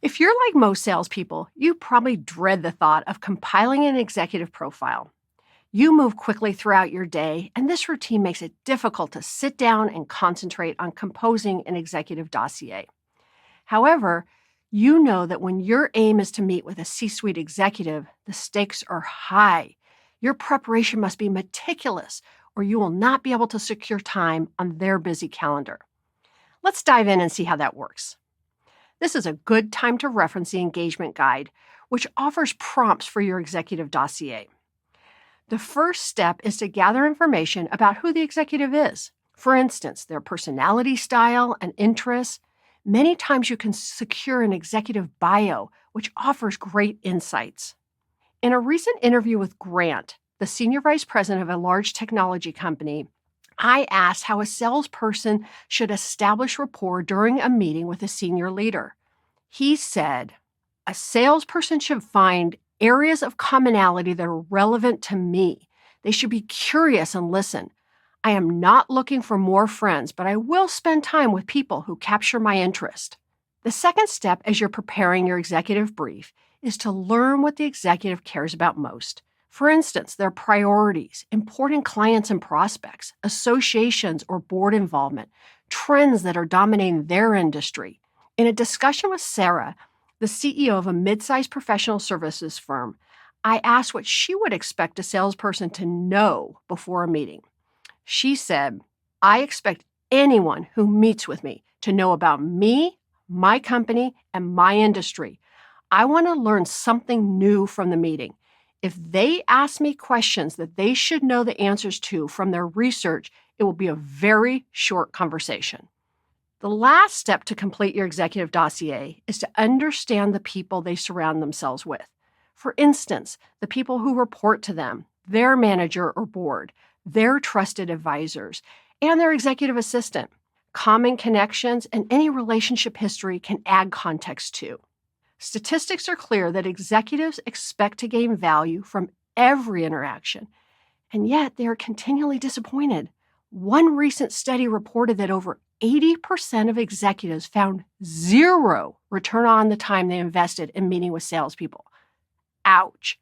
If you're like most salespeople, you probably dread the thought of compiling an executive profile. You move quickly throughout your day, and this routine makes it difficult to sit down and concentrate on composing an executive dossier. However, you know that when your aim is to meet with a C-suite executive, the stakes are high. Your preparation must be meticulous, or you will not be able to secure time on their busy calendar. Let's dive in and see how that works. This is a good time to reference the engagement guide, which offers prompts for your executive dossier. The first step is to gather information about who the executive is. For instance, their personality style and interests. Many times you can secure an executive bio, which offers great insights. In a recent interview with Grant, the senior vice president of a large technology company, I asked how a salesperson should establish rapport during a meeting with a senior leader. He said, a salesperson should find areas of commonality that are relevant to me. They should be curious and listen. I am not looking for more friends, but I will spend time with people who capture my interest. The second step as you're preparing your executive brief is to learn what the executive cares about most. For instance, their priorities, important clients and prospects, associations or board involvement, trends that are dominating their industry. In a discussion with Sarah, the CEO of a mid-sized professional services firm, I asked what she would expect a salesperson to know before a meeting. She said, I expect anyone who meets with me to know about me, my company, and my industry. I want to learn something new from the meeting. If they ask me questions that they should know the answers to from their research, it will be a very short conversation. The last step to complete your executive dossier is to understand the people they surround themselves with. For instance, the people who report to them, their manager or board, their trusted advisors, and their executive assistant. Common connections and any relationship history can add context too. Statistics are clear that executives expect to gain value from every interaction, and yet they are continually disappointed. One recent study reported that over 80% of executives found zero return on the time they invested in meeting with salespeople. Ouch.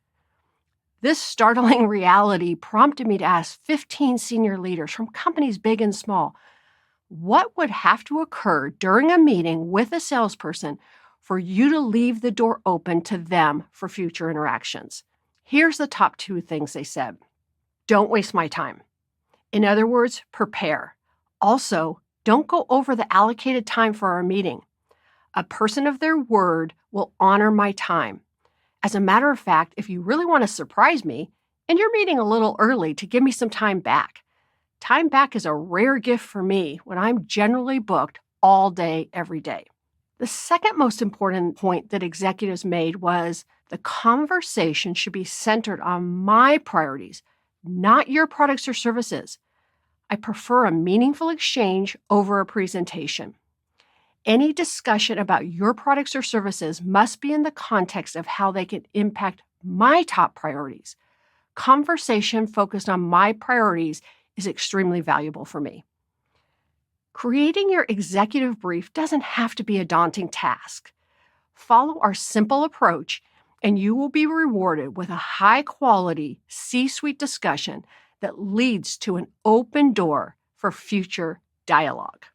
This startling reality prompted me to ask 15 senior leaders from companies big and small, what would have to occur during a meeting with a salesperson for you to leave the door open to them for future interactions? Here's the top 2 things they said. Don't waste my time. In other words, prepare. Also, don't go over the allocated time for our meeting. A person of their word will honor my time. As a matter of fact, if you really want to surprise me, and you're meeting a little early to give me some time back. Time back is a rare gift for me when I'm generally booked all day, every day. The second most important point that executives made was the conversation should be centered on my priorities, not your products or services. I prefer a meaningful exchange over a presentation. Any discussion about your products or services must be in the context of how they can impact my top priorities. Conversation focused on my priorities is extremely valuable for me. Creating your executive brief doesn't have to be a daunting task. Follow our simple approach, and you will be rewarded with a high-quality C-suite discussion that leads to an open door for future dialogue.